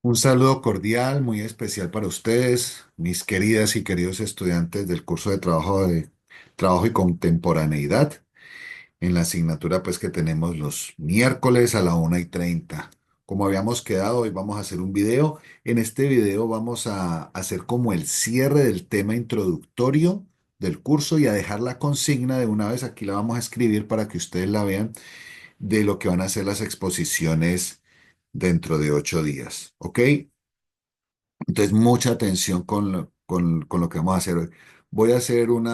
Un saludo cordial, muy especial para ustedes, mis queridas y queridos estudiantes del curso de Trabajo y Contemporaneidad, en la asignatura pues que tenemos los miércoles a la 1:30. Como habíamos quedado, hoy vamos a hacer un video. En este video vamos a hacer como el cierre del tema introductorio del curso y a dejar la consigna de una vez. Aquí la vamos a escribir para que ustedes la vean de lo que van a ser las exposiciones dentro de 8 días. ¿Ok? Entonces, mucha atención con lo que vamos a hacer hoy. Voy a hacer un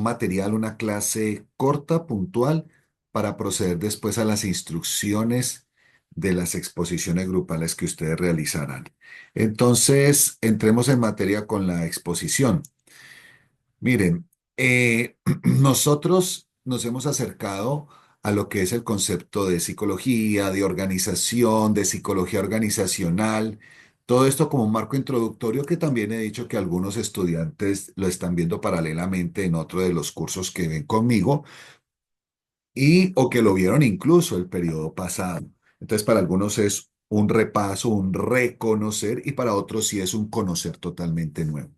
material, una clase corta, puntual, para proceder después a las instrucciones de las exposiciones grupales que ustedes realizarán. Entonces, entremos en materia con la exposición. Miren, nosotros nos hemos acercado a lo que es el concepto de psicología, de organización, de psicología organizacional, todo esto como un marco introductorio que también he dicho que algunos estudiantes lo están viendo paralelamente en otro de los cursos que ven conmigo y o que lo vieron incluso el periodo pasado. Entonces, para algunos es un repaso, un reconocer y para otros sí es un conocer totalmente nuevo.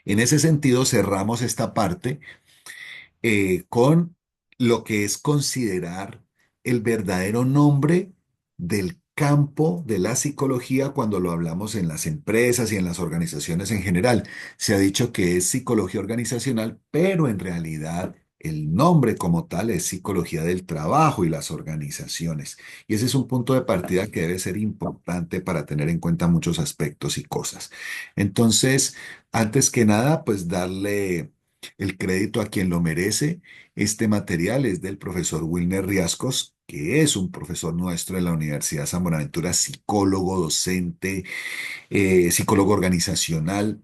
En ese sentido, cerramos esta parte con lo que es considerar el verdadero nombre del campo de la psicología cuando lo hablamos en las empresas y en las organizaciones en general. Se ha dicho que es psicología organizacional, pero en realidad el nombre como tal es psicología del trabajo y las organizaciones. Y ese es un punto de partida que debe ser importante para tener en cuenta muchos aspectos y cosas. Entonces, antes que nada, pues darle el crédito a quien lo merece. Este material es del profesor Wilner Riascos, que es un profesor nuestro en la Universidad San Buenaventura, psicólogo, docente, psicólogo organizacional,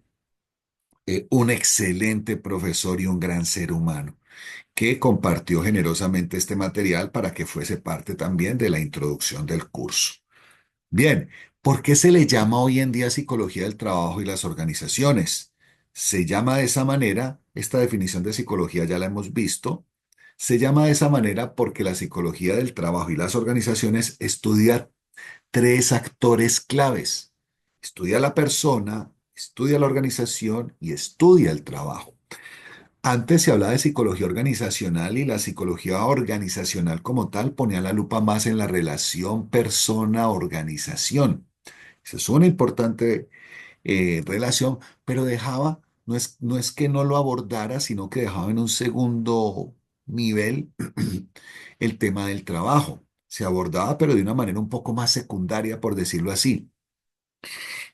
un excelente profesor y un gran ser humano, que compartió generosamente este material para que fuese parte también de la introducción del curso. Bien, ¿por qué se le llama hoy en día psicología del trabajo y las organizaciones? Se llama de esa manera, esta definición de psicología ya la hemos visto, se llama de esa manera porque la psicología del trabajo y las organizaciones estudia tres actores claves. Estudia la persona, estudia la organización y estudia el trabajo. Antes se hablaba de psicología organizacional y la psicología organizacional como tal ponía la lupa más en la relación persona-organización. Esa es una importante relación, pero dejaba, no es que no lo abordara, sino que dejaba en un segundo nivel el tema del trabajo. Se abordaba, pero de una manera un poco más secundaria, por decirlo así.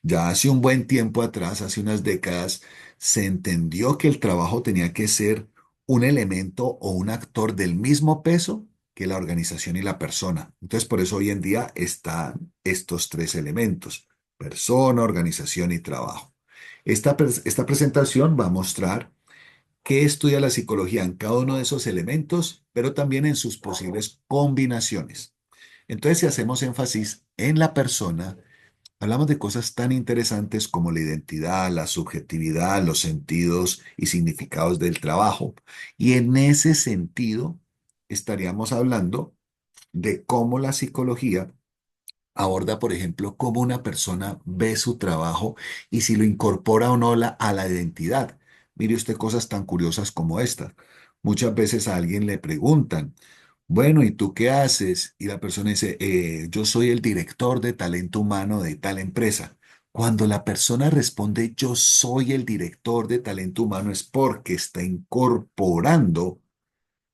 Ya hace un buen tiempo atrás, hace unas décadas, se entendió que el trabajo tenía que ser un elemento o un actor del mismo peso que la organización y la persona. Entonces, por eso hoy en día están estos tres elementos: persona, organización y trabajo. Esta presentación va a mostrar qué estudia la psicología en cada uno de esos elementos, pero también en sus posibles combinaciones. Entonces, si hacemos énfasis en la persona, hablamos de cosas tan interesantes como la identidad, la subjetividad, los sentidos y significados del trabajo. Y en ese sentido, estaríamos hablando de cómo la psicología aborda, por ejemplo, cómo una persona ve su trabajo y si lo incorpora o no a la identidad. Mire usted cosas tan curiosas como esta. Muchas veces a alguien le preguntan, bueno, ¿y tú qué haces? Y la persona dice, yo soy el director de talento humano de tal empresa. Cuando la persona responde, yo soy el director de talento humano, es porque está incorporando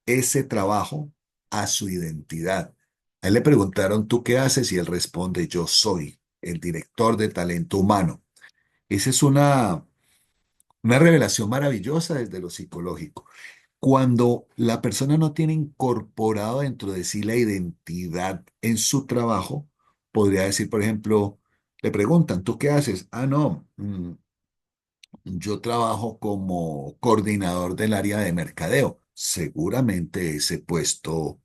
ese trabajo a su identidad. A él le preguntaron, ¿tú qué haces? Y él responde, yo soy el director de talento humano. Esa es una revelación maravillosa desde lo psicológico. Cuando la persona no tiene incorporado dentro de sí la identidad en su trabajo, podría decir, por ejemplo, le preguntan, ¿tú qué haces? Ah, no, yo trabajo como coordinador del área de mercadeo. Seguramente ese puesto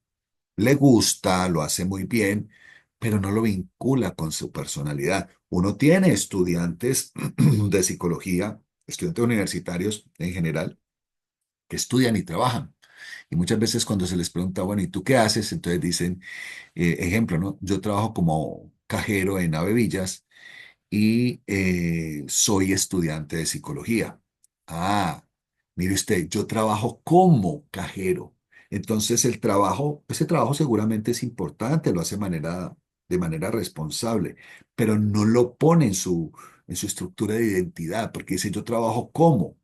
le gusta, lo hace muy bien, pero no lo vincula con su personalidad. Uno tiene estudiantes de psicología, estudiantes universitarios en general, que estudian y trabajan. Y muchas veces cuando se les pregunta, bueno, ¿y tú qué haces? Entonces dicen, ejemplo, ¿no? Yo trabajo como cajero en Avevillas y soy estudiante de psicología. Ah, mire usted, yo trabajo como cajero. Entonces el trabajo, ese trabajo seguramente es importante, lo hace de manera responsable, pero no lo pone en su estructura de identidad, porque dice yo trabajo como.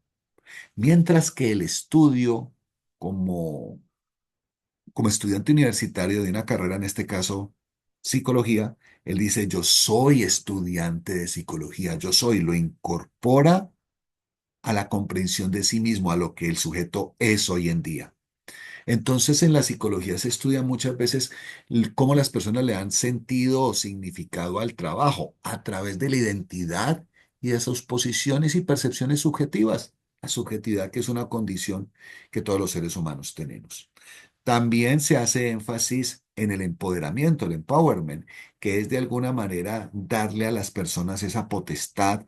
Mientras que el estudio como, como estudiante universitario de una carrera, en este caso psicología, él dice, yo soy estudiante de psicología, yo soy, lo incorpora a la comprensión de sí mismo, a lo que el sujeto es hoy en día. Entonces, en la psicología se estudia muchas veces cómo las personas le dan sentido o significado al trabajo a través de la identidad y de sus posiciones y percepciones subjetivas. La subjetividad que es una condición que todos los seres humanos tenemos. También se hace énfasis en el empoderamiento, el empowerment, que es de alguna manera darle a las personas esa potestad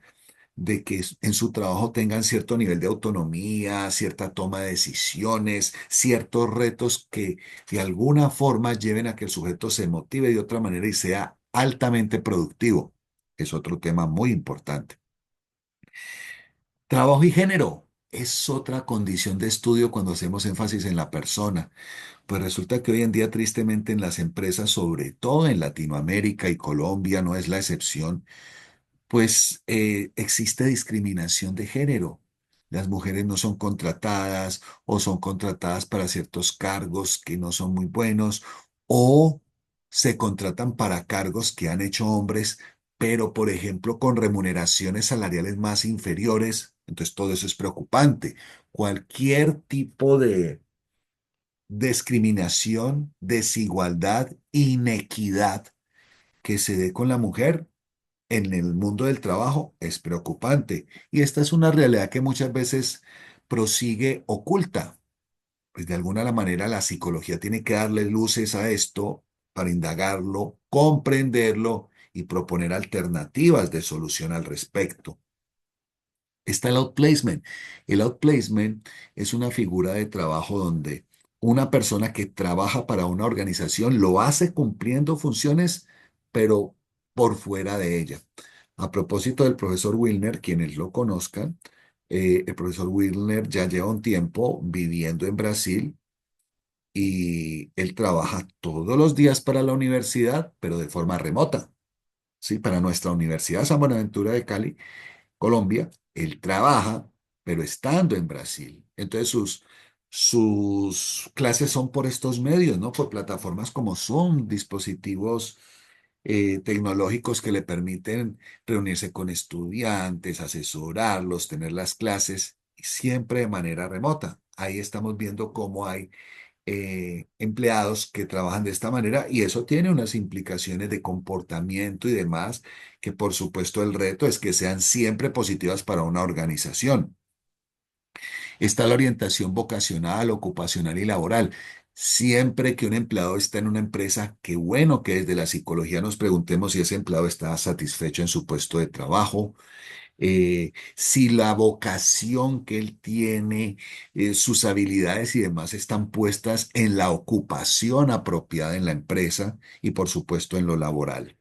de que en su trabajo tengan cierto nivel de autonomía, cierta toma de decisiones, ciertos retos que de alguna forma lleven a que el sujeto se motive de otra manera y sea altamente productivo. Es otro tema muy importante. Trabajo y género es otra condición de estudio cuando hacemos énfasis en la persona. Pues resulta que hoy en día, tristemente, en las empresas, sobre todo en Latinoamérica y Colombia, no es la excepción, pues existe discriminación de género. Las mujeres no son contratadas o son contratadas para ciertos cargos que no son muy buenos o se contratan para cargos que han hecho hombres, pero por ejemplo con remuneraciones salariales más inferiores. Entonces todo eso es preocupante. Cualquier tipo de discriminación, desigualdad, inequidad que se dé con la mujer en el mundo del trabajo es preocupante. Y esta es una realidad que muchas veces prosigue oculta. Pues de alguna manera la psicología tiene que darle luces a esto para indagarlo, comprenderlo y proponer alternativas de solución al respecto. Está el outplacement. El outplacement es una figura de trabajo donde una persona que trabaja para una organización lo hace cumpliendo funciones, pero por fuera de ella. A propósito del profesor Wilner, quienes lo conozcan, el profesor Wilner ya lleva un tiempo viviendo en Brasil y él trabaja todos los días para la universidad, pero de forma remota. Sí, para nuestra Universidad San Buenaventura de Cali, Colombia, él trabaja, pero estando en Brasil. Entonces sus clases son por estos medios, ¿no? Por plataformas como Zoom, dispositivos tecnológicos que le permiten reunirse con estudiantes, asesorarlos, tener las clases, y siempre de manera remota. Ahí estamos viendo cómo hay empleados que trabajan de esta manera y eso tiene unas implicaciones de comportamiento y demás, que por supuesto el reto es que sean siempre positivas para una organización. Está la orientación vocacional, ocupacional y laboral. Siempre que un empleado está en una empresa, qué bueno que desde la psicología nos preguntemos si ese empleado está satisfecho en su puesto de trabajo, si la vocación que él tiene, sus habilidades y demás están puestas en la ocupación apropiada en la empresa y por supuesto en lo laboral.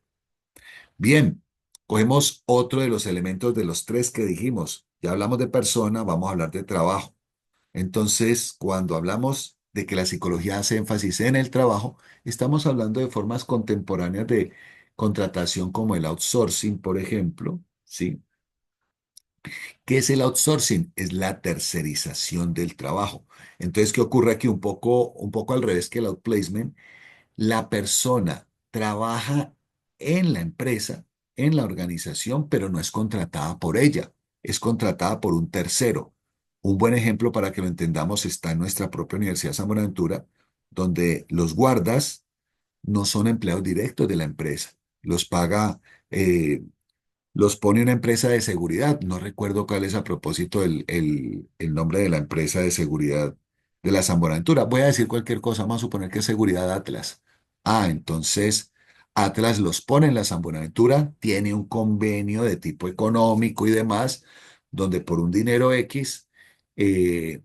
Bien, cogemos otro de los elementos de los tres que dijimos. Ya hablamos de persona, vamos a hablar de trabajo. Entonces, cuando hablamos de que la psicología hace énfasis en el trabajo, estamos hablando de formas contemporáneas de contratación como el outsourcing, por ejemplo, ¿sí? ¿Qué es el outsourcing? Es la tercerización del trabajo. Entonces, ¿qué ocurre aquí? Un poco al revés que el outplacement. La persona trabaja en la empresa, en la organización, pero no es contratada por ella, es contratada por un tercero. Un buen ejemplo para que lo entendamos está en nuestra propia Universidad San Buenaventura, donde los guardas no son empleados directos de la empresa. Los paga eh, los pone una empresa de seguridad. No recuerdo cuál es a propósito el nombre de la empresa de seguridad de la San Buenaventura. Voy a decir cualquier cosa, vamos a suponer que es Seguridad Atlas. Ah, entonces Atlas los pone en la San Buenaventura, tiene un convenio de tipo económico y demás, donde por un dinero X, eh,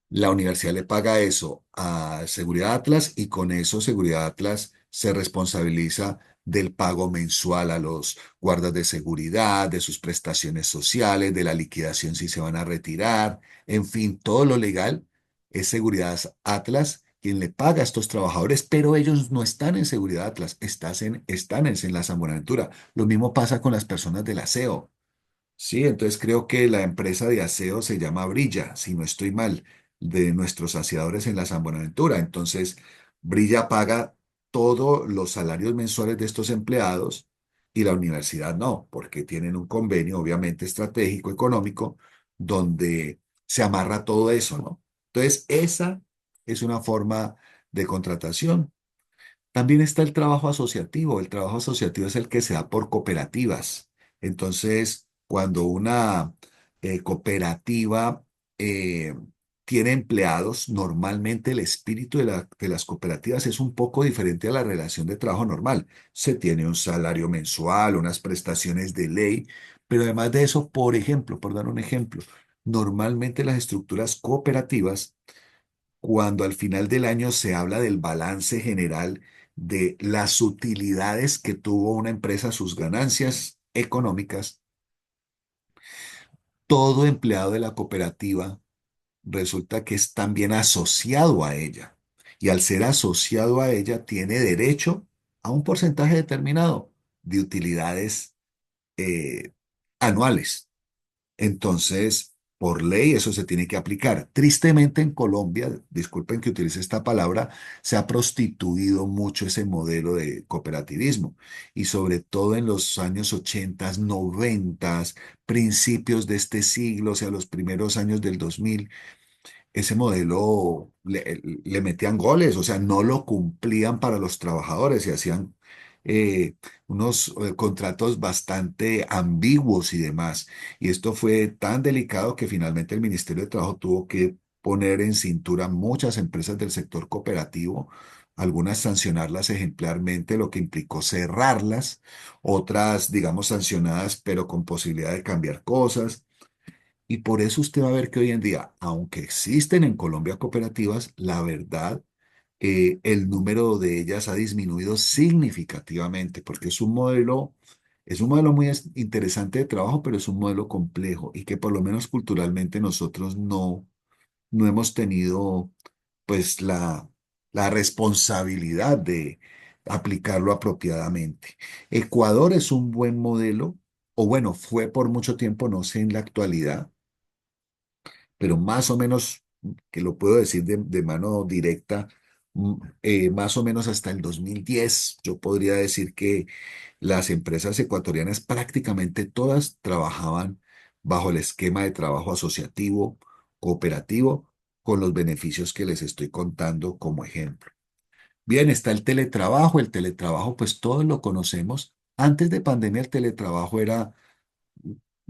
la universidad le paga eso a Seguridad Atlas y con eso Seguridad Atlas se responsabiliza del pago mensual a los guardas de seguridad, de sus prestaciones sociales, de la liquidación si se van a retirar, en fin, todo lo legal es Seguridad Atlas quien le paga a estos trabajadores, pero ellos no están en Seguridad Atlas, están en la San Buenaventura. Lo mismo pasa con las personas del aseo. Sí, entonces creo que la empresa de aseo se llama Brilla, si no estoy mal, de nuestros aseadores en la San Buenaventura. Entonces, Brilla paga todos los salarios mensuales de estos empleados y la universidad no, porque tienen un convenio, obviamente, estratégico, económico, donde se amarra todo eso, ¿no? Entonces, esa es una forma de contratación. También está el trabajo asociativo. El trabajo asociativo es el que se da por cooperativas. Entonces, cuando una cooperativa eh, tiene empleados, normalmente el espíritu de las cooperativas es un poco diferente a la relación de trabajo normal. Se tiene un salario mensual, unas prestaciones de ley, pero además de eso, por ejemplo, por dar un ejemplo, normalmente las estructuras cooperativas cuando al final del año se habla del balance general de las utilidades que tuvo una empresa, sus ganancias económicas, todo empleado de la cooperativa resulta que es también asociado a ella. Y al ser asociado a ella, tiene derecho a un porcentaje determinado de utilidades eh, anuales. Entonces, por ley eso se tiene que aplicar. Tristemente en Colombia, disculpen que utilice esta palabra, se ha prostituido mucho ese modelo de cooperativismo y sobre todo en los años 80, 90, principios de este siglo, o sea, los primeros años del 2000 ese modelo le metían goles, o sea, no lo cumplían para los trabajadores y hacían unos contratos bastante ambiguos y demás. Y esto fue tan delicado que finalmente el Ministerio de Trabajo tuvo que poner en cintura muchas empresas del sector cooperativo, algunas sancionarlas ejemplarmente, lo que implicó cerrarlas, otras, digamos, sancionadas, pero con posibilidad de cambiar cosas. Y por eso usted va a ver que hoy en día, aunque existen en Colombia cooperativas, la verdad, el número de ellas ha disminuido significativamente, porque es un modelo muy interesante de trabajo, pero es un modelo complejo y que por lo menos culturalmente nosotros no hemos tenido pues la responsabilidad de aplicarlo apropiadamente. Ecuador es un buen modelo, o bueno, fue por mucho tiempo, no sé en la actualidad, pero más o menos, que lo puedo decir de mano directa, más o menos hasta el 2010, yo podría decir que las empresas ecuatorianas prácticamente todas trabajaban bajo el esquema de trabajo asociativo, cooperativo, con los beneficios que les estoy contando como ejemplo. Bien, está el teletrabajo pues todos lo conocemos. Antes de pandemia el teletrabajo era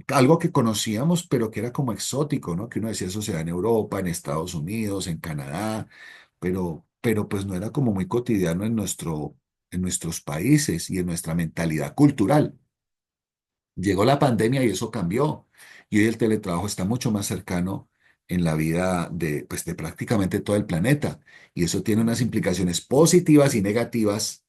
algo que conocíamos, pero que era como exótico, ¿no? Que uno decía eso se da en Europa, en Estados Unidos, en Canadá, pero pues no era como muy cotidiano en nuestros países y en nuestra mentalidad cultural. Llegó la pandemia y eso cambió. Y hoy el teletrabajo está mucho más cercano en la vida pues, de prácticamente todo el planeta. Y eso tiene unas implicaciones positivas y negativas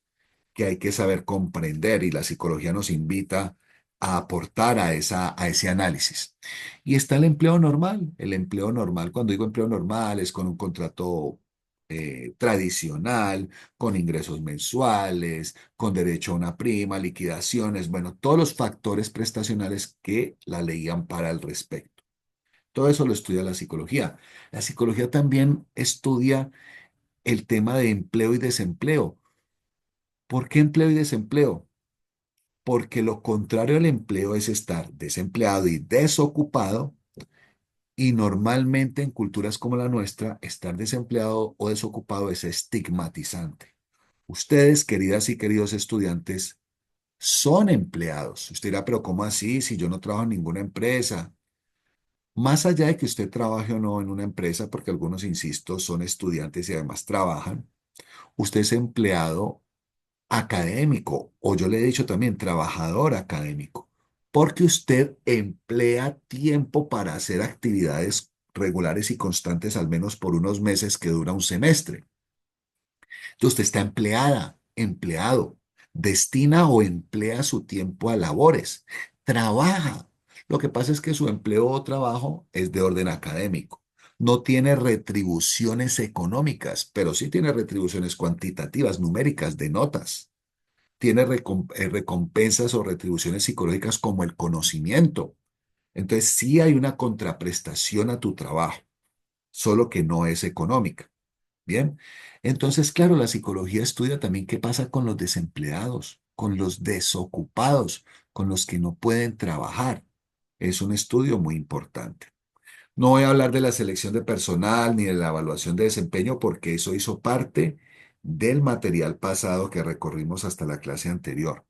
que hay que saber comprender y la psicología nos invita a aportar a ese análisis. Y está el empleo normal. El empleo normal, cuando digo empleo normal, es con un contrato tradicional, con ingresos mensuales, con derecho a una prima, liquidaciones, bueno, todos los factores prestacionales que la ley ampara al respecto. Todo eso lo estudia la psicología. La psicología también estudia el tema de empleo y desempleo. ¿Por qué empleo y desempleo? Porque lo contrario al empleo es estar desempleado y desocupado, y normalmente en culturas como la nuestra, estar desempleado o desocupado es estigmatizante. Ustedes, queridas y queridos estudiantes, son empleados. Usted dirá, pero ¿cómo así si yo no trabajo en ninguna empresa? Más allá de que usted trabaje o no en una empresa, porque algunos, insisto, son estudiantes y además trabajan, usted es empleado académico, o yo le he dicho también trabajador académico, porque usted emplea tiempo para hacer actividades regulares y constantes, al menos por unos meses que dura un semestre. Entonces usted está empleada, empleado. destina o emplea su tiempo a labores, trabaja. Lo que pasa es que su empleo o trabajo es de orden académico. No tiene retribuciones económicas, pero sí tiene retribuciones cuantitativas, numéricas, de notas. Tiene recompensas o retribuciones psicológicas como el conocimiento. Entonces, sí hay una contraprestación a tu trabajo, solo que no es económica. Bien, entonces, claro, la psicología estudia también qué pasa con los desempleados, con los desocupados, con los que no pueden trabajar. Es un estudio muy importante. No voy a hablar de la selección de personal ni de la evaluación de desempeño porque eso hizo parte del material pasado que recorrimos hasta la clase anterior.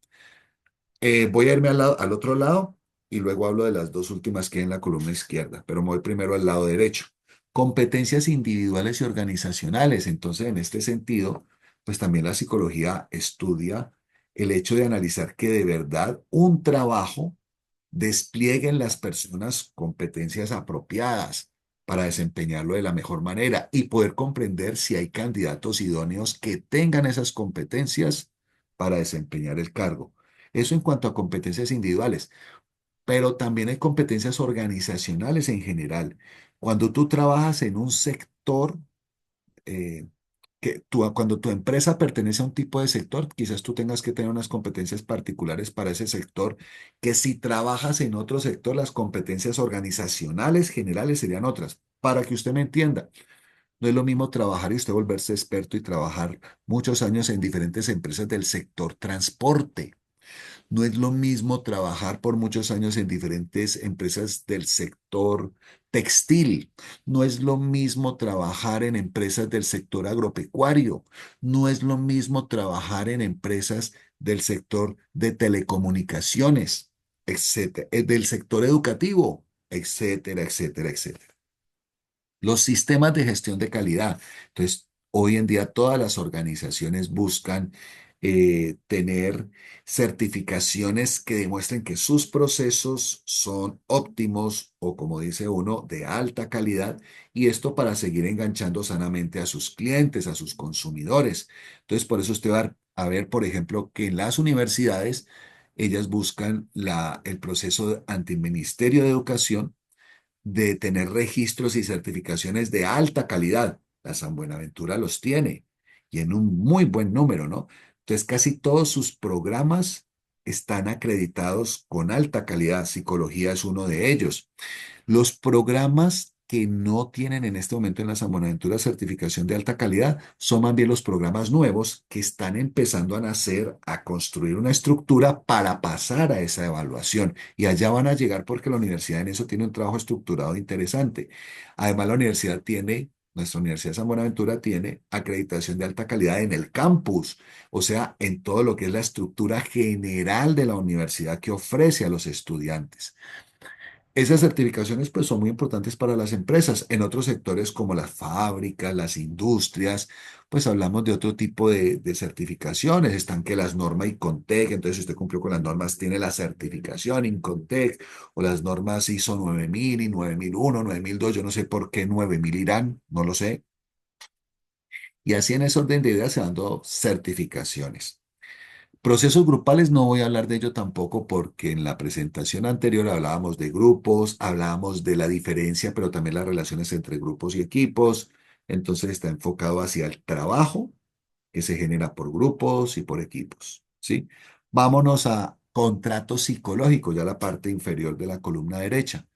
Voy a irme al otro lado y luego hablo de las dos últimas que hay en la columna izquierda, pero me voy primero al lado derecho. Competencias individuales y organizacionales. Entonces, en este sentido, pues también la psicología estudia el hecho de analizar que de verdad un trabajo despliegue en las personas competencias apropiadas para desempeñarlo de la mejor manera y poder comprender si hay candidatos idóneos que tengan esas competencias para desempeñar el cargo. Eso en cuanto a competencias individuales, pero también hay competencias organizacionales en general. Cuando tú trabajas en un sector, eh, cuando tu empresa pertenece a un tipo de sector, quizás tú tengas que tener unas competencias particulares para ese sector, que si trabajas en otro sector, las competencias organizacionales generales serían otras. Para que usted me entienda, no es lo mismo trabajar y usted volverse experto y trabajar muchos años en diferentes empresas del sector transporte. No es lo mismo trabajar por muchos años en diferentes empresas del sector textil. No es lo mismo trabajar en empresas del sector agropecuario. No es lo mismo trabajar en empresas del sector de telecomunicaciones, etcétera, del sector educativo, etcétera, etcétera, etcétera. Los sistemas de gestión de calidad. Entonces, hoy en día todas las organizaciones buscan tener certificaciones que demuestren que sus procesos son óptimos o, como dice uno, de alta calidad, y esto para seguir enganchando sanamente a sus clientes, a sus consumidores. Entonces, por eso usted va a ver, por ejemplo, que en las universidades ellas buscan el proceso ante el Ministerio de Educación de tener registros y certificaciones de alta calidad. La San Buenaventura los tiene y en un muy buen número, ¿no? Entonces, casi todos sus programas están acreditados con alta calidad. Psicología es uno de ellos. Los programas que no tienen en este momento en la San Buenaventura certificación de alta calidad son más bien los programas nuevos que están empezando a nacer, a construir una estructura para pasar a esa evaluación. Y allá van a llegar porque la universidad en eso tiene un trabajo estructurado interesante. Además, la universidad tiene... Nuestra Universidad de San Buenaventura tiene acreditación de alta calidad en el campus, o sea, en todo lo que es la estructura general de la universidad que ofrece a los estudiantes. Esas certificaciones pues son muy importantes para las empresas. En otros sectores como las fábricas, las industrias, pues hablamos de otro tipo de certificaciones. Están que las normas INCONTEC, entonces si usted cumplió con las normas, tiene la certificación INCONTEC o las normas ISO 9000 y 9001, 9002, yo no sé por qué 9000 irán, no lo sé. Y así en ese orden de ideas se van dando certificaciones. Procesos grupales no voy a hablar de ello tampoco porque en la presentación anterior hablábamos de grupos, hablábamos de la diferencia, pero también las relaciones entre grupos y equipos. Entonces está enfocado hacia el trabajo que se genera por grupos y por equipos, ¿sí? Vámonos a contrato psicológico, ya la parte inferior de la columna derecha.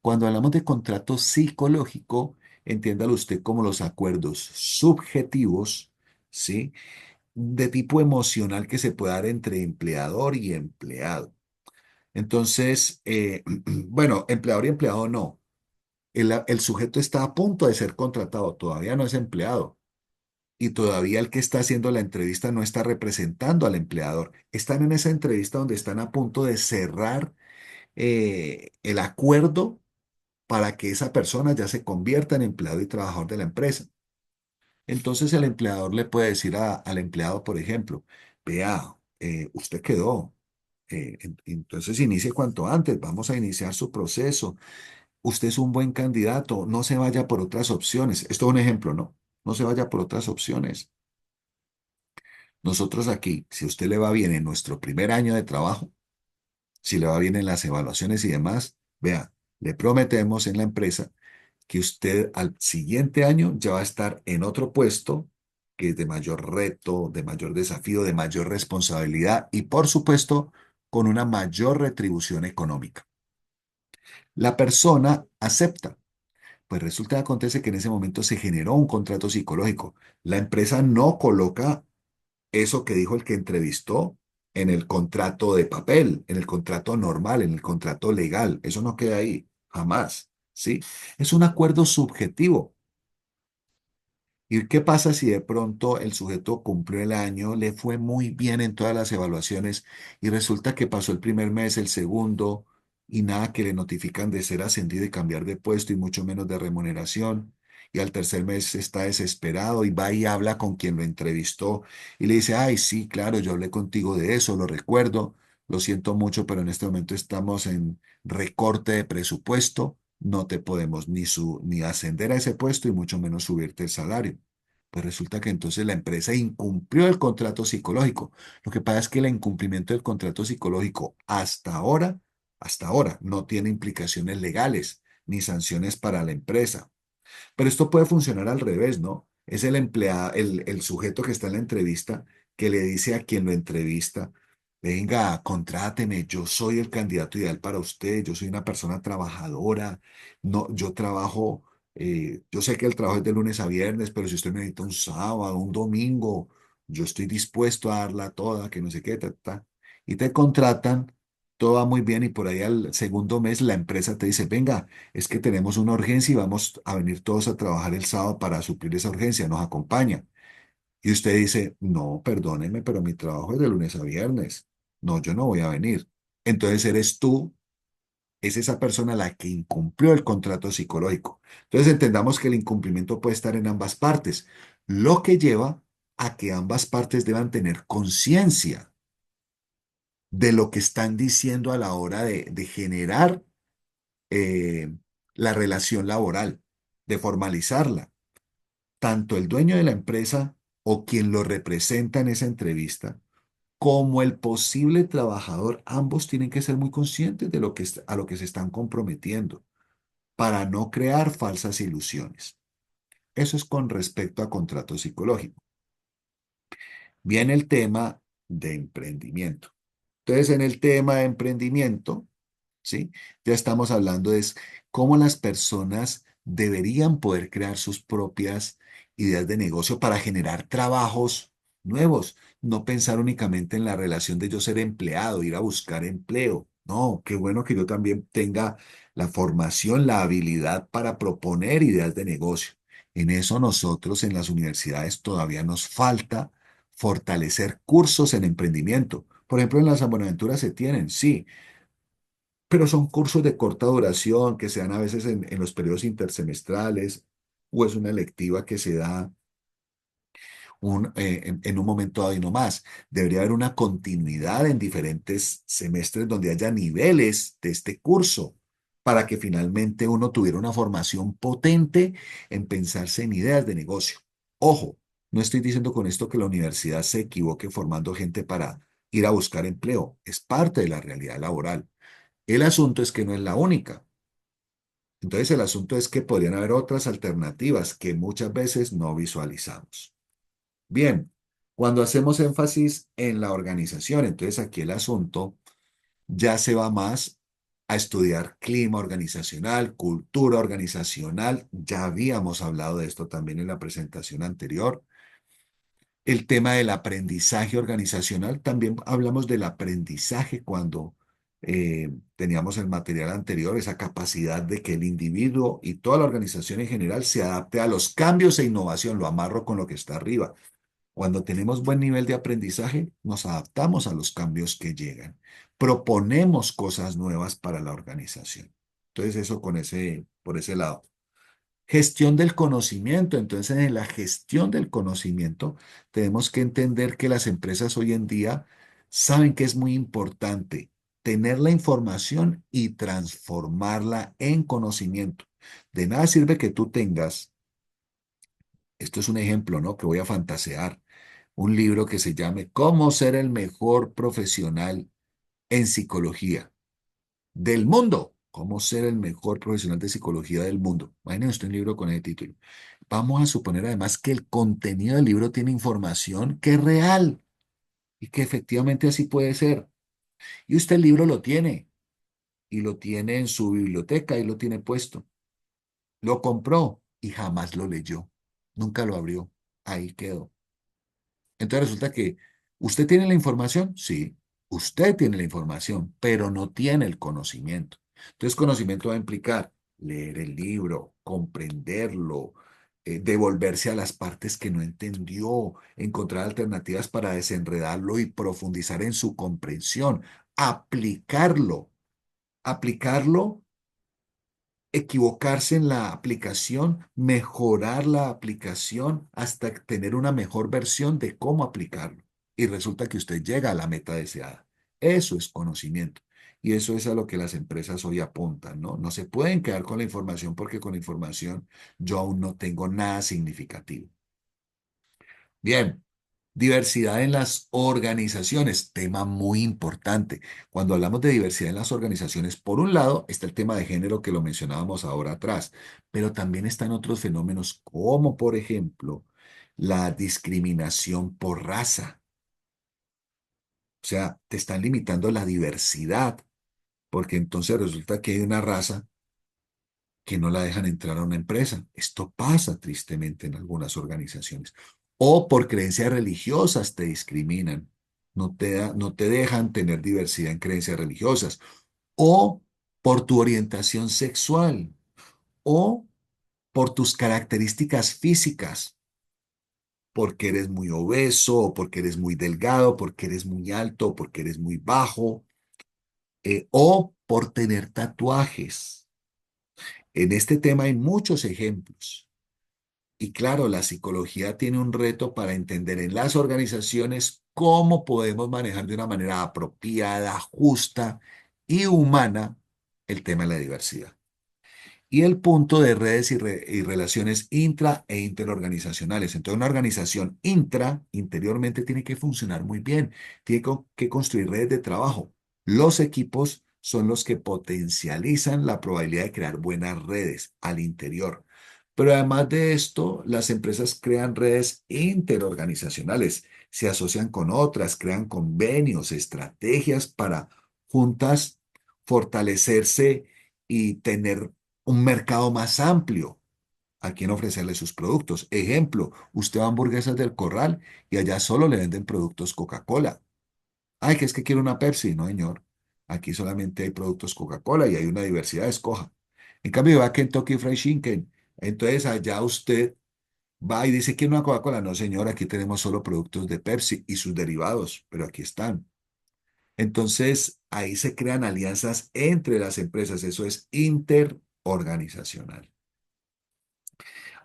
Cuando hablamos de contrato psicológico, entiéndalo usted como los acuerdos subjetivos, ¿sí? De tipo emocional que se puede dar entre empleador y empleado. Entonces, bueno, empleador y empleado no. El sujeto está a punto de ser contratado, todavía no es empleado. Y todavía el que está haciendo la entrevista no está representando al empleador. Están en esa entrevista donde están a punto de cerrar el acuerdo para que esa persona ya se convierta en empleado y trabajador de la empresa. Entonces el empleador le puede decir al empleado, por ejemplo, vea, usted quedó, entonces inicie cuanto antes, vamos a iniciar su proceso, usted es un buen candidato, no se vaya por otras opciones. Esto es un ejemplo, ¿no? No se vaya por otras opciones. Nosotros aquí, si a usted le va bien en nuestro primer año de trabajo, si le va bien en las evaluaciones y demás, vea, le prometemos en la empresa que usted al siguiente año ya va a estar en otro puesto que es de mayor reto, de mayor desafío, de mayor responsabilidad y, por supuesto, con una mayor retribución económica. La persona acepta. Pues resulta que acontece que en ese momento se generó un contrato psicológico. La empresa no coloca eso que dijo el que entrevistó en el contrato de papel, en el contrato normal, en el contrato legal. Eso no queda ahí, jamás, ¿sí? Es un acuerdo subjetivo. ¿Y qué pasa si de pronto el sujeto cumplió el año, le fue muy bien en todas las evaluaciones y resulta que pasó el primer mes, el segundo, y nada que le notifican de ser ascendido y cambiar de puesto y mucho menos de remuneración? Y al tercer mes está desesperado y va y habla con quien lo entrevistó y le dice, ay, sí, claro, yo hablé contigo de eso, lo recuerdo, lo siento mucho, pero en este momento estamos en recorte de presupuesto, no te podemos ni ascender a ese puesto y mucho menos subirte el salario. Pues resulta que entonces la empresa incumplió el contrato psicológico. Lo que pasa es que el incumplimiento del contrato psicológico hasta ahora, no tiene implicaciones legales ni sanciones para la empresa. Pero esto puede funcionar al revés, ¿no? Es el empleado, el sujeto que está en la entrevista que le dice a quien lo entrevista, venga, contráteme, yo soy el candidato ideal para usted, yo soy una persona trabajadora, no, yo trabajo, yo sé que el trabajo es de lunes a viernes, pero si usted necesita un sábado, un domingo, yo estoy dispuesto a darla toda, que no sé qué, y te contratan, todo va muy bien y por ahí al segundo mes la empresa te dice, venga, es que tenemos una urgencia y vamos a venir todos a trabajar el sábado para suplir esa urgencia, nos acompaña. Y usted dice, no, perdóneme, pero mi trabajo es de lunes a viernes. No, yo no voy a venir. Entonces eres tú, es esa persona la que incumplió el contrato psicológico. Entonces entendamos que el incumplimiento puede estar en ambas partes, lo que lleva a que ambas partes deban tener conciencia de lo que están diciendo a la hora de generar eh, la relación laboral, de formalizarla. Tanto el dueño de la empresa o quien lo representa en esa entrevista, como el posible trabajador, ambos tienen que ser muy conscientes de lo que, a lo que se están comprometiendo para no crear falsas ilusiones. Eso es con respecto a contrato psicológico. Viene el tema de emprendimiento. Entonces, en el tema de emprendimiento, ¿sí? Ya estamos hablando de cómo las personas deberían poder crear sus propias ideas de negocio para generar trabajos nuevos, no pensar únicamente en la relación de yo ser empleado, ir a buscar empleo. No, qué bueno que yo también tenga la formación, la habilidad para proponer ideas de negocio. En eso nosotros en las universidades todavía nos falta fortalecer cursos en emprendimiento. Por ejemplo, en la San Buenaventura se tienen, sí, pero son cursos de corta duración que se dan a veces en los periodos intersemestrales o es una electiva que se da en un momento dado y no más. Debería haber una continuidad en diferentes semestres donde haya niveles de este curso para que finalmente uno tuviera una formación potente en pensarse en ideas de negocio. Ojo, no estoy diciendo con esto que la universidad se equivoque formando gente para ir a buscar empleo. Es parte de la realidad laboral. El asunto es que no es la única. Entonces el asunto es que podrían haber otras alternativas que muchas veces no visualizamos. Bien, cuando hacemos énfasis en la organización, entonces aquí el asunto ya se va más a estudiar clima organizacional, cultura organizacional. Ya habíamos hablado de esto también en la presentación anterior. El tema del aprendizaje organizacional, también hablamos del aprendizaje cuando teníamos el material anterior, esa capacidad de que el individuo y toda la organización en general se adapte a los cambios e innovación. Lo amarro con lo que está arriba. Cuando tenemos buen nivel de aprendizaje, nos adaptamos a los cambios que llegan. Proponemos cosas nuevas para la organización. Entonces, eso por ese lado. Gestión del conocimiento. Entonces, en la gestión del conocimiento, tenemos que entender que las empresas hoy en día saben que es muy importante tener la información y transformarla en conocimiento. De nada sirve que tú tengas, esto es un ejemplo, ¿no? Que voy a fantasear. un libro que se llame ¿Cómo ser el mejor profesional en psicología del mundo? ¿Cómo ser el mejor profesional de psicología del mundo? Imagínense usted un libro con ese título. Vamos a suponer además que el contenido del libro tiene información que es real y que efectivamente así puede ser. Y usted el libro lo tiene y lo tiene en su biblioteca y lo tiene puesto. Lo compró y jamás lo leyó. Nunca lo abrió. Ahí quedó. Entonces resulta que usted tiene la información, sí, usted tiene la información, pero no tiene el conocimiento. Entonces conocimiento va a implicar leer el libro, comprenderlo, devolverse a las partes que no entendió, encontrar alternativas para desenredarlo y profundizar en su comprensión, aplicarlo, aplicarlo, equivocarse en la aplicación, mejorar la aplicación hasta tener una mejor versión de cómo aplicarlo. Y resulta que usted llega a la meta deseada. Eso es conocimiento. Y eso es a lo que las empresas hoy apuntan, ¿no? No se pueden quedar con la información porque con la información yo aún no tengo nada significativo. Bien, diversidad en las organizaciones, tema muy importante. Cuando hablamos de diversidad en las organizaciones, por un lado está el tema de género que lo mencionábamos ahora atrás, pero también están otros fenómenos como, por ejemplo, la discriminación por raza. O sea, te están limitando la diversidad, porque entonces resulta que hay una raza que no la dejan entrar a una empresa. Esto pasa tristemente en algunas organizaciones. O por creencias religiosas te discriminan. No te dejan tener diversidad en creencias religiosas. O por tu orientación sexual. O por tus características físicas. Porque eres muy obeso, o porque eres muy delgado, porque eres muy alto, o porque eres muy bajo. O por tener tatuajes. En este tema hay muchos ejemplos. Y claro, la psicología tiene un reto para entender en las organizaciones cómo podemos manejar de una manera apropiada, justa y humana el tema de la diversidad. Y el punto de redes y relaciones intra e interorganizacionales. Entonces, una organización interiormente, tiene que funcionar muy bien, tiene que construir redes de trabajo. Los equipos son los que potencializan la probabilidad de crear buenas redes al interior. Pero además de esto, las empresas crean redes interorganizacionales, se asocian con otras, crean convenios, estrategias para juntas fortalecerse y tener un mercado más amplio a quien ofrecerle sus productos. Ejemplo, usted va a Hamburguesas del Corral y allá solo le venden productos Coca-Cola. Ay, que es que quiere una Pepsi. No, señor. Aquí solamente hay productos Coca-Cola y hay una diversidad, escoja. En cambio, va a Kentucky Fried Chicken. Entonces allá usted va y dice, ¿quiere una Coca-Cola? No, señor, aquí tenemos solo productos de Pepsi y sus derivados, pero aquí están. Entonces, ahí se crean alianzas entre las empresas. Eso es interorganizacional.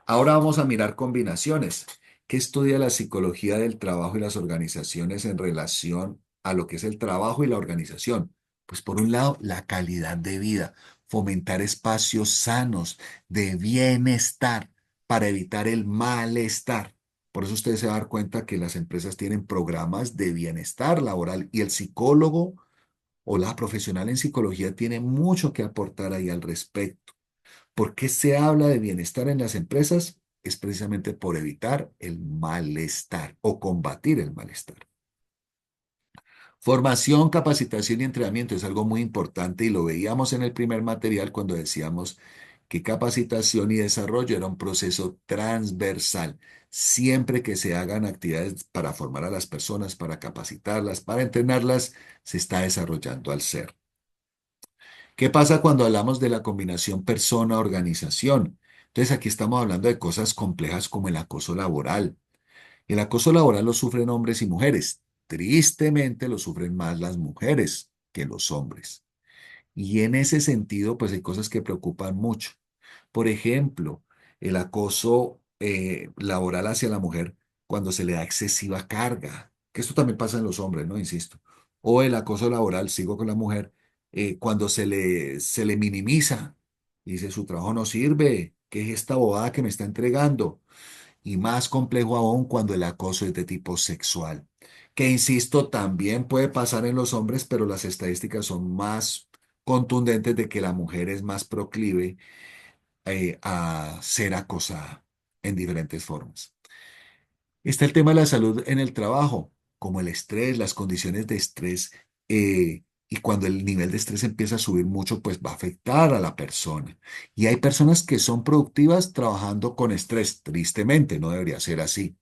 Ahora vamos a mirar combinaciones. ¿Qué estudia la psicología del trabajo y las organizaciones en relación a lo que es el trabajo y la organización? Pues por un lado, la calidad de vida, fomentar espacios sanos de bienestar para evitar el malestar. Por eso usted se va a dar cuenta que las empresas tienen programas de bienestar laboral y el psicólogo o la profesional en psicología tiene mucho que aportar ahí al respecto. ¿Por qué se habla de bienestar en las empresas? Es precisamente por evitar el malestar o combatir el malestar. Formación, capacitación y entrenamiento es algo muy importante y lo veíamos en el primer material cuando decíamos que capacitación y desarrollo era un proceso transversal. Siempre que se hagan actividades para formar a las personas, para capacitarlas, para entrenarlas, se está desarrollando al ser. ¿Qué pasa cuando hablamos de la combinación persona-organización? Entonces aquí estamos hablando de cosas complejas como el acoso laboral. El acoso laboral lo sufren hombres y mujeres. Tristemente lo sufren más las mujeres que los hombres. Y en ese sentido, pues hay cosas que preocupan mucho. Por ejemplo, el acoso laboral hacia la mujer cuando se le da excesiva carga, que esto también pasa en los hombres, ¿no? Insisto. O el acoso laboral, sigo con la mujer, cuando se le minimiza, dice su trabajo no sirve, ¿qué es esta bobada que me está entregando? y más complejo aún cuando el acoso es de tipo sexual, que insisto, también puede pasar en los hombres, pero las estadísticas son más contundentes de que la mujer es más proclive a ser acosada en diferentes formas. Está el tema de la salud en el trabajo, como el estrés, las condiciones de estrés, y cuando el nivel de estrés empieza a subir mucho, pues va a afectar a la persona. Y hay personas que son productivas trabajando con estrés, tristemente, no debería ser así.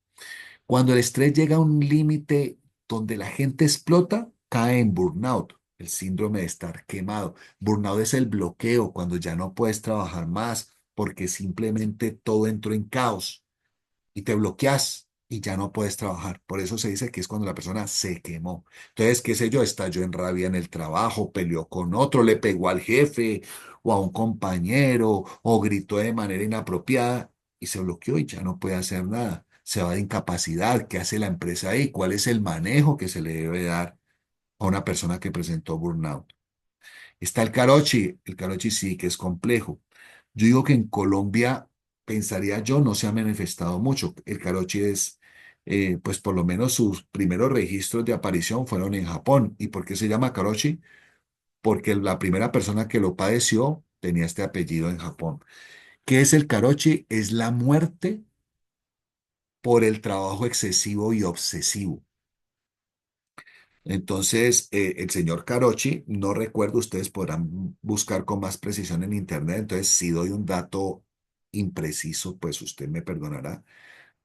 Cuando el estrés llega a un límite donde la gente explota, cae en burnout, el síndrome de estar quemado. Burnout es el bloqueo, cuando ya no puedes trabajar más porque simplemente todo entró en caos y te bloqueas y ya no puedes trabajar. Por eso se dice que es cuando la persona se quemó. Entonces, qué sé yo, estalló en rabia en el trabajo, peleó con otro, le pegó al jefe o a un compañero o gritó de manera inapropiada y se bloqueó y ya no puede hacer nada. Se va de incapacidad. ¿Qué hace la empresa ahí? ¿Cuál es el manejo que se le debe dar a una persona que presentó burnout? Está el carochi. El carochi sí que es complejo. Yo digo que en Colombia, pensaría yo, no se ha manifestado mucho. El carochi es, pues por lo menos sus primeros registros de aparición fueron en Japón. ¿Y por qué se llama carochi? Porque la primera persona que lo padeció tenía este apellido en Japón. ¿Qué es el carochi? Es la muerte por el trabajo excesivo y obsesivo. Entonces, el señor Carochi, no recuerdo, ustedes podrán buscar con más precisión en internet, entonces si doy un dato impreciso, pues usted me perdonará,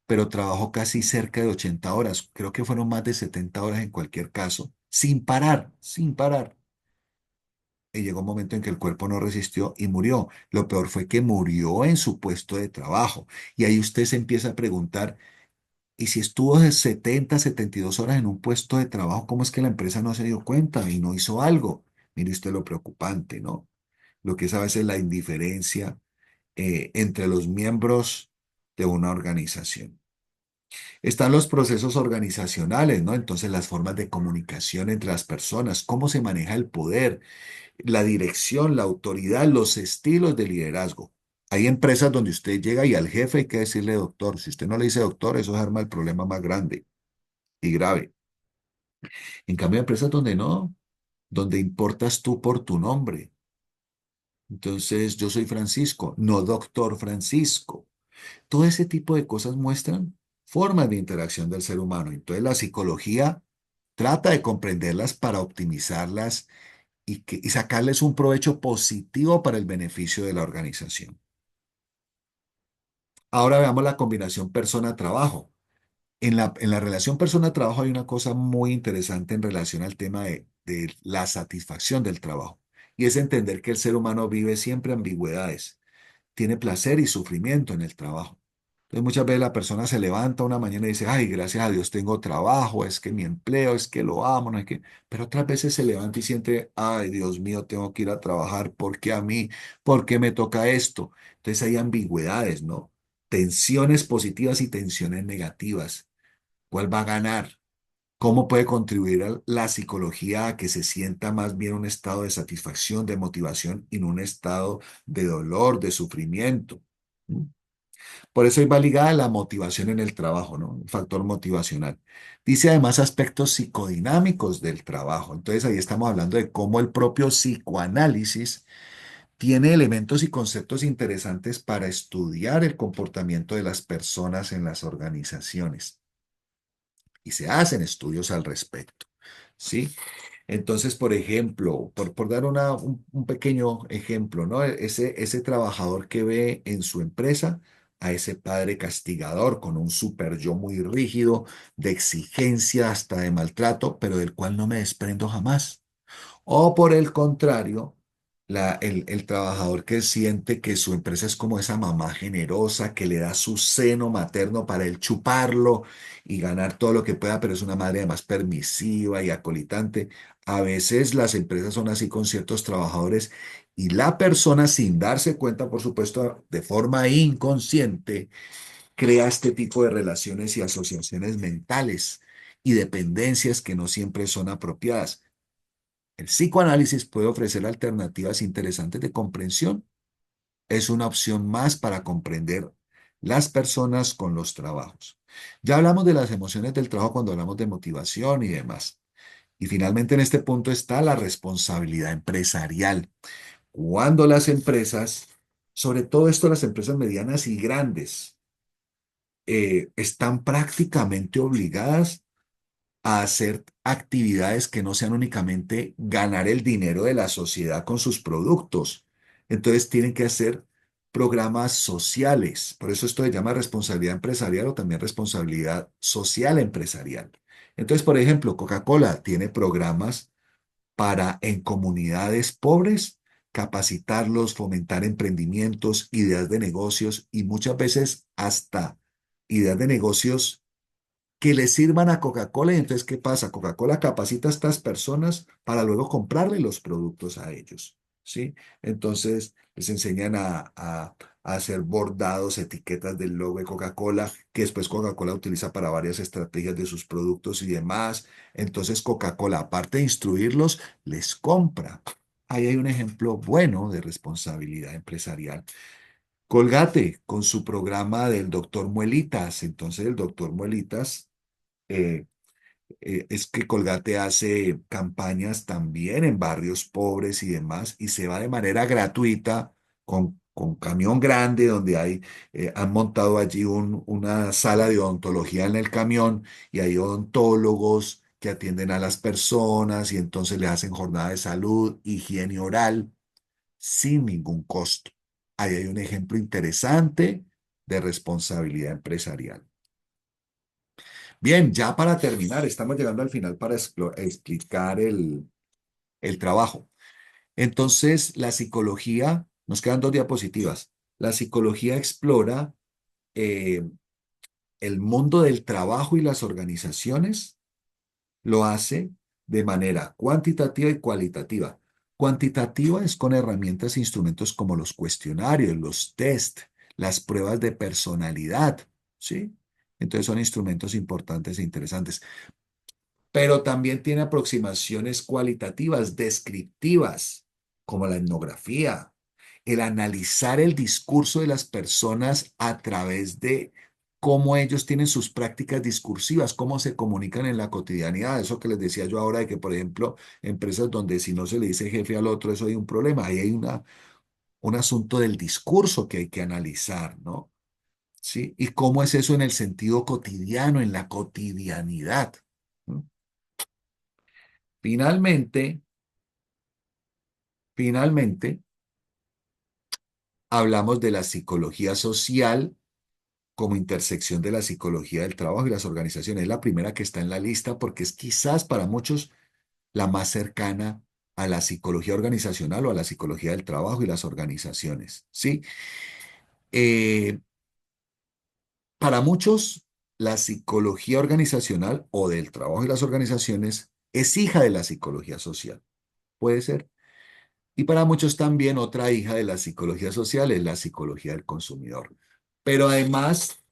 pero trabajó casi cerca de 80 horas, creo que fueron más de 70 horas en cualquier caso, sin parar, sin parar. Y llegó un momento en que el cuerpo no resistió y murió. Lo peor fue que murió en su puesto de trabajo. Y ahí usted se empieza a preguntar, y si estuvo de 72 horas en un puesto de trabajo, ¿cómo es que la empresa no se dio cuenta y no hizo algo? Mire usted lo preocupante, ¿no? Lo que es a veces la indiferencia entre los miembros de una organización. Están los procesos organizacionales, ¿no? Entonces, las formas de comunicación entre las personas, cómo se maneja el poder, la dirección, la autoridad, los estilos de liderazgo. Hay empresas donde usted llega y al jefe hay que decirle doctor. Si usted no le dice doctor, eso arma el problema más grande y grave. En cambio, hay empresas donde no, donde importas tú por tu nombre. Entonces, yo soy Francisco, no doctor Francisco. Todo ese tipo de cosas muestran formas de interacción del ser humano. Entonces, la psicología trata de comprenderlas para optimizarlas y sacarles un provecho positivo para el beneficio de la organización. Ahora veamos la combinación persona-trabajo. En la relación persona-trabajo hay una cosa muy interesante en relación al tema de la satisfacción del trabajo. Y es entender que el ser humano vive siempre ambigüedades. Tiene placer y sufrimiento en el trabajo. Entonces muchas veces la persona se levanta una mañana y dice, ay, gracias a Dios tengo trabajo, es que mi empleo, es que lo amo, no es que... Pero otras veces se levanta y siente, ay, Dios mío, tengo que ir a trabajar, ¿por qué a mí? ¿Por qué me toca esto? Entonces hay ambigüedades, ¿no? Tensiones positivas y tensiones negativas. ¿Cuál va a ganar? ¿Cómo puede contribuir a la psicología a que se sienta más bien un estado de satisfacción, de motivación y no un estado de dolor, de sufrimiento? ¿Mm? Por eso ahí va ligada la motivación en el trabajo, ¿no? El factor motivacional. Dice además aspectos psicodinámicos del trabajo. Entonces ahí estamos hablando de cómo el propio psicoanálisis tiene elementos y conceptos interesantes para estudiar el comportamiento de las personas en las organizaciones. Y se hacen estudios al respecto, ¿sí? Entonces, por ejemplo, por dar un pequeño ejemplo, ¿no? Ese trabajador que ve en su empresa a ese padre castigador con un super yo muy rígido, de exigencia hasta de maltrato, pero del cual no me desprendo jamás. O por el contrario, el trabajador que siente que su empresa es como esa mamá generosa que le da su seno materno para él chuparlo y ganar todo lo que pueda, pero es una madre además permisiva y acolitante. A veces las empresas son así con ciertos trabajadores y la persona sin darse cuenta, por supuesto, de forma inconsciente, crea este tipo de relaciones y asociaciones mentales y dependencias que no siempre son apropiadas. El psicoanálisis puede ofrecer alternativas interesantes de comprensión. Es una opción más para comprender las personas con los trabajos. Ya hablamos de las emociones del trabajo cuando hablamos de motivación y demás. Y finalmente en este punto está la responsabilidad empresarial. Cuando las empresas, sobre todo esto las empresas medianas y grandes, están prácticamente obligadas a hacer actividades que no sean únicamente ganar el dinero de la sociedad con sus productos. Entonces tienen que hacer programas sociales. Por eso esto se llama responsabilidad empresarial o también responsabilidad social empresarial. Entonces, por ejemplo, Coca-Cola tiene programas para en comunidades pobres capacitarlos, fomentar emprendimientos, ideas de negocios y muchas veces hasta ideas de negocios que le sirvan a Coca-Cola. Y entonces, ¿qué pasa? Coca-Cola capacita a estas personas para luego comprarle los productos a ellos, ¿sí? Entonces, les enseñan a hacer bordados, etiquetas del logo de Coca-Cola, que después Coca-Cola utiliza para varias estrategias de sus productos y demás. Entonces, Coca-Cola, aparte de instruirlos, les compra. Ahí hay un ejemplo bueno de responsabilidad empresarial. Colgate con su programa del doctor Muelitas. Entonces, el doctor Muelitas eh, es que Colgate hace campañas también en barrios pobres y demás, y se va de manera gratuita con camión grande, donde han montado allí una sala de odontología en el camión, y hay odontólogos que atienden a las personas y entonces le hacen jornada de salud, higiene oral, sin ningún costo. Ahí hay un ejemplo interesante de responsabilidad empresarial. Bien, ya para terminar, estamos llegando al final para explicar el trabajo. Entonces, la psicología, nos quedan dos diapositivas. La psicología explora eh, el mundo del trabajo y las organizaciones, lo hace de manera cuantitativa y cualitativa. Cuantitativa es con herramientas e instrumentos como los cuestionarios, los test, las pruebas de personalidad, ¿sí? Entonces son instrumentos importantes e interesantes, pero también tiene aproximaciones cualitativas, descriptivas, como la etnografía, el analizar el discurso de las personas a través de cómo ellos tienen sus prácticas discursivas, cómo se comunican en la cotidianidad. Eso que les decía yo ahora de que, por ejemplo, empresas donde si no se le dice jefe al otro, eso hay un problema. Ahí hay un asunto del discurso que hay que analizar, ¿no? ¿Sí? ¿Y cómo es eso en el sentido cotidiano, en la cotidianidad? ¿No? Finalmente, finalmente, hablamos de la psicología social como intersección de la psicología del trabajo y las organizaciones. Es la primera que está en la lista porque es quizás para muchos la más cercana a la psicología organizacional o a la psicología del trabajo y las organizaciones. ¿Sí? Eh, para muchos, la psicología organizacional o del trabajo y las organizaciones es hija de la psicología social. Puede ser. Y para muchos también otra hija de la psicología social es la psicología del consumidor. Pero además,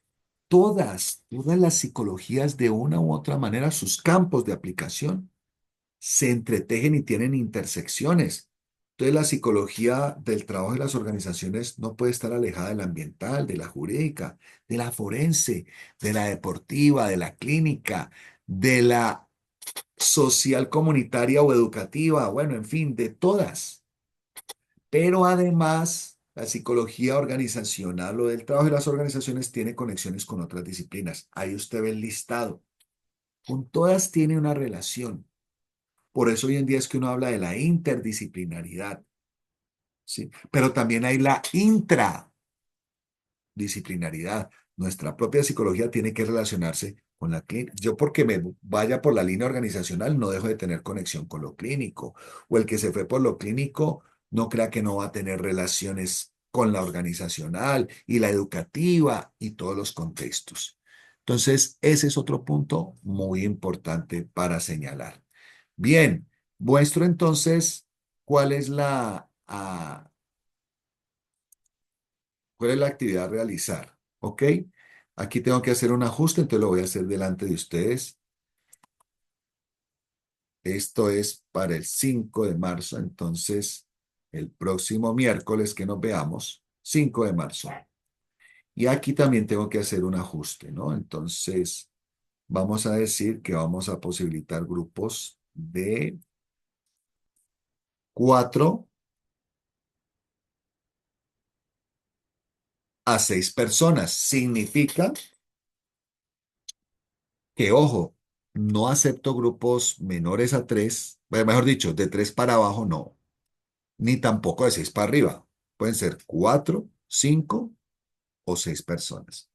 todas las psicologías de una u otra manera, sus campos de aplicación se entretejen y tienen intersecciones. Entonces, la psicología del trabajo y las organizaciones no puede estar alejada de la ambiental, de la jurídica, de la forense, de la deportiva, de la clínica, de la social comunitaria o educativa, bueno, en fin, de todas. Pero además, la psicología organizacional o del trabajo y las organizaciones tiene conexiones con otras disciplinas. Ahí usted ve el listado. Con todas tiene una relación. Por eso hoy en día es que uno habla de la interdisciplinaridad, ¿sí? Pero también hay la intradisciplinaridad. Nuestra propia psicología tiene que relacionarse con la clínica. Yo porque me vaya por la línea organizacional no dejo de tener conexión con lo clínico. O el que se fue por lo clínico no crea que no va a tener relaciones con la organizacional y la educativa y todos los contextos. Entonces, ese es otro punto muy importante para señalar. Bien, muestro entonces cuál es cuál es la actividad a realizar. ¿Ok? Aquí tengo que hacer un ajuste, entonces lo voy a hacer delante de ustedes. Esto es para el 5 de marzo, entonces el próximo miércoles que nos veamos, 5 de marzo. Y aquí también tengo que hacer un ajuste, ¿no? Entonces, vamos a decir que vamos a posibilitar grupos de 4 a 6 personas. Significa que, ojo, no acepto grupos menores a 3, mejor dicho, de 3 para abajo, no, ni tampoco de 6 para arriba. Pueden ser 4, 5 o 6 personas.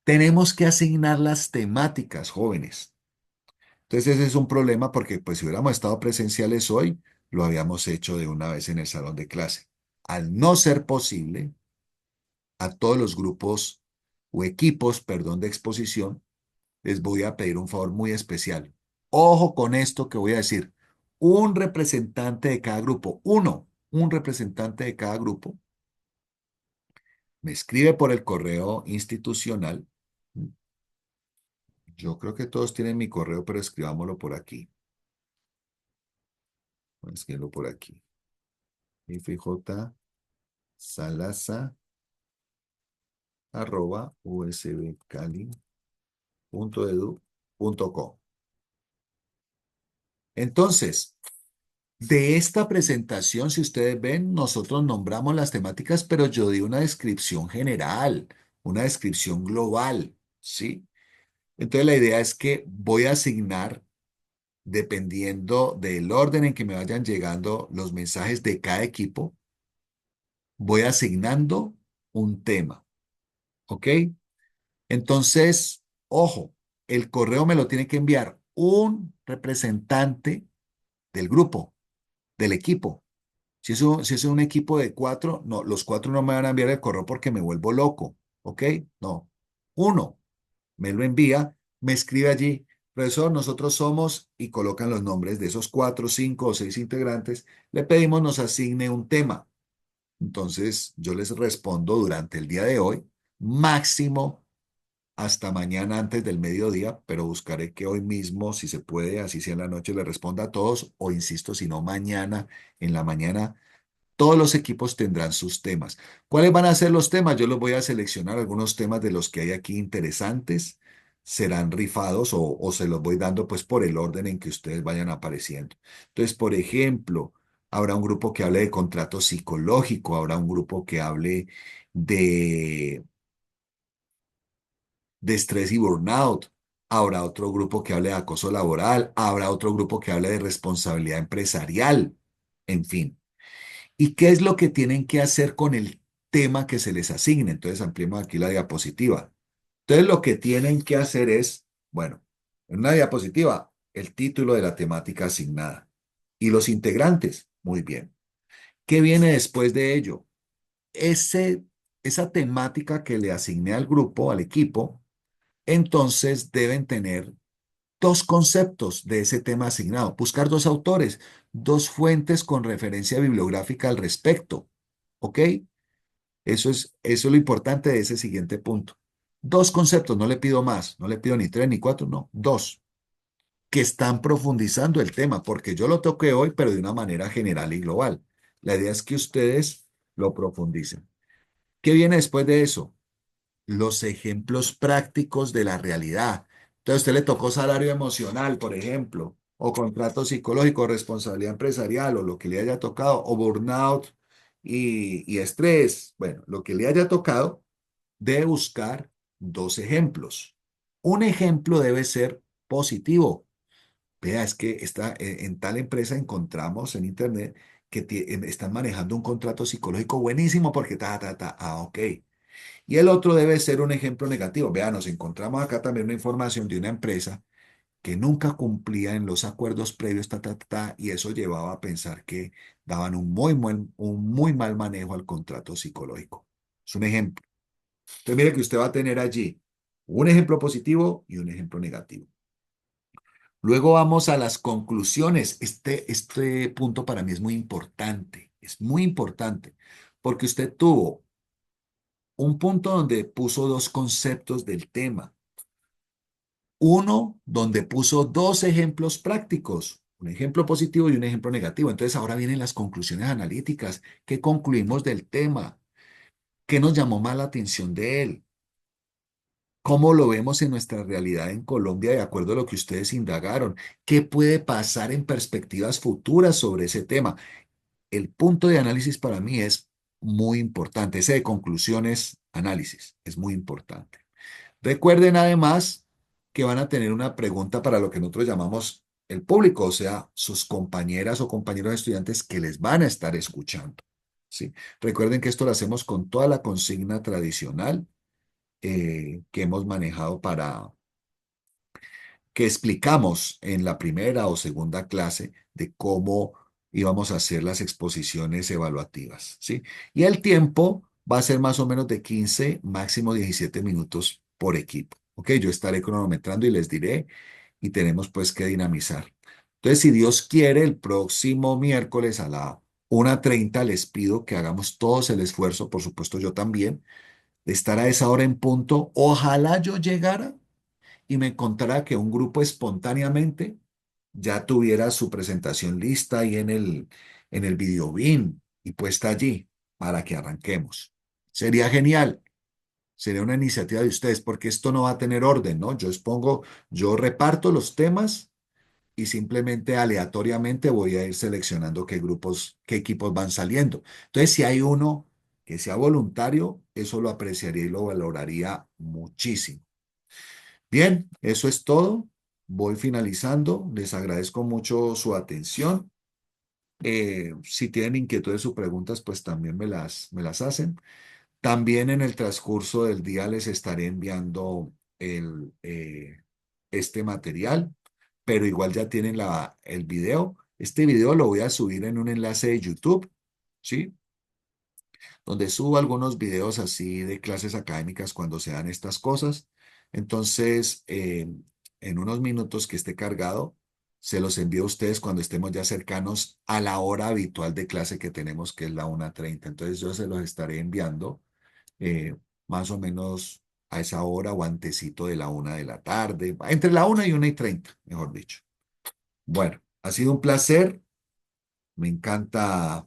Tenemos que asignar las temáticas, jóvenes. Entonces ese es un problema porque pues si hubiéramos estado presenciales hoy, lo habíamos hecho de una vez en el salón de clase. Al no ser posible, a todos los grupos o equipos, perdón, de exposición, les voy a pedir un favor muy especial. Ojo con esto que voy a decir. Un representante de cada grupo, un representante de cada grupo, me escribe por el correo institucional. Yo creo que todos tienen mi correo, pero escribámoslo por aquí. Voy a escribirlo por aquí. fjsalasa@usbcali.edu.co. Entonces, de esta presentación, si ustedes ven, nosotros nombramos las temáticas, pero yo di una descripción general, una descripción global, ¿sí? Entonces, la idea es que voy a asignar, dependiendo del orden en que me vayan llegando los mensajes de cada equipo, voy asignando un tema, ¿ok? Entonces, ojo, el correo me lo tiene que enviar un representante del grupo, del equipo. Si es un equipo de 4, no, los 4 no me van a enviar el correo porque me vuelvo loco, ¿ok? No. Uno me lo envía, me escribe allí, profesor, nosotros somos, y colocan los nombres de esos 4, 5 o 6 integrantes, le pedimos nos asigne un tema. Entonces, yo les respondo durante el día de hoy, máximo hasta mañana antes del mediodía, pero buscaré que hoy mismo, si se puede, así sea en la noche, le responda a todos, o insisto, si no, mañana en la mañana todos los equipos tendrán sus temas. ¿Cuáles van a ser los temas? Yo los voy a seleccionar, algunos temas de los que hay aquí interesantes, serán rifados o se los voy dando pues por el orden en que ustedes vayan apareciendo. Entonces, por ejemplo, habrá un grupo que hable de contrato psicológico, habrá un grupo que hable de, de estrés y burnout, habrá otro grupo que hable de acoso laboral, habrá otro grupo que hable de responsabilidad empresarial, en fin. ¿Y qué es lo que tienen que hacer con el tema que se les asigne? Entonces ampliemos aquí la diapositiva. Entonces lo que tienen que hacer es, bueno, en una diapositiva, el título de la temática asignada y los integrantes. Muy bien. ¿Qué viene después de ello? Ese, esa temática que le asigné al grupo, al equipo, entonces deben tener dos conceptos de ese tema asignado, buscar dos autores, dos fuentes con referencia bibliográfica al respecto. ¿Ok? Eso es lo importante de ese siguiente punto. Dos conceptos, no le pido más, no le pido ni 3 ni 4, no, dos, que están profundizando el tema, porque yo lo toqué hoy, pero de una manera general y global. La idea es que ustedes lo profundicen. ¿Qué viene después de eso? Los ejemplos prácticos de la realidad. Entonces, a usted le tocó salario emocional, por ejemplo, o contrato psicológico, responsabilidad empresarial, o lo que le haya tocado, o burnout y estrés. Bueno, lo que le haya tocado, debe buscar dos ejemplos. Un ejemplo debe ser positivo. Vea, es que en tal empresa encontramos en internet que están manejando un contrato psicológico buenísimo porque ok. Y el otro debe ser un ejemplo negativo. Vea, nos encontramos acá también una información de una empresa que nunca cumplía en los acuerdos previos, y eso llevaba a pensar que daban un muy mal manejo al contrato psicológico. Es un ejemplo. Entonces, mire que usted va a tener allí un ejemplo positivo y un ejemplo negativo. Luego vamos a las conclusiones. Este punto para mí es muy importante, porque usted tuvo un punto donde puso dos conceptos del tema, uno donde puso dos ejemplos prácticos, un ejemplo positivo y un ejemplo negativo. Entonces ahora vienen las conclusiones analíticas. ¿Qué concluimos del tema? ¿Qué nos llamó más la atención de él? ¿Cómo lo vemos en nuestra realidad en Colombia de acuerdo a lo que ustedes indagaron? ¿Qué puede pasar en perspectivas futuras sobre ese tema? El punto de análisis para mí es muy importante. Ese de conclusiones, análisis, es muy importante. Recuerden además que van a tener una pregunta para lo que nosotros llamamos el público, o sea, sus compañeras o compañeros estudiantes que les van a estar escuchando. ¿Sí? Recuerden que esto lo hacemos con toda la consigna tradicional que hemos manejado que explicamos en la primera o segunda clase de cómo íbamos a hacer las exposiciones evaluativas, ¿sí? Y el tiempo va a ser más o menos de 15, máximo 17 minutos por equipo, ¿ok? Yo estaré cronometrando y les diré, y tenemos pues que dinamizar. Entonces, si Dios quiere, el próximo miércoles a la 1:30 les pido que hagamos todos el esfuerzo, por supuesto yo también, de estar a esa hora en punto. Ojalá yo llegara y me encontrara que un grupo espontáneamente ya tuviera su presentación lista ahí en el video BIM y puesta allí para que arranquemos. Sería genial, sería una iniciativa de ustedes, porque esto no va a tener orden, ¿no? Yo reparto los temas y simplemente aleatoriamente voy a ir seleccionando qué grupos, qué equipos van saliendo. Entonces, si hay uno que sea voluntario, eso lo apreciaría y lo valoraría muchísimo. Bien, eso es todo. Voy finalizando. Les agradezco mucho su atención. Si tienen inquietudes o preguntas, pues también me las hacen. También en el transcurso del día les estaré enviando este material, pero igual ya tienen el video. Este video lo voy a subir en un enlace de YouTube, ¿sí? Donde subo algunos videos así de clases académicas cuando se dan estas cosas. Entonces, en unos minutos que esté cargado, se los envío a ustedes cuando estemos ya cercanos a la hora habitual de clase que tenemos, que es la 1:30. Entonces, yo se los estaré enviando eh, más o menos a esa hora o antecito de la 1 de la tarde, entre la 1 y 1:30, mejor dicho. Bueno, ha sido un placer. Me encanta.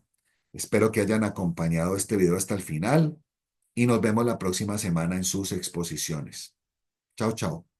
Espero que hayan acompañado este video hasta el final y nos vemos la próxima semana en sus exposiciones. Chao, chao.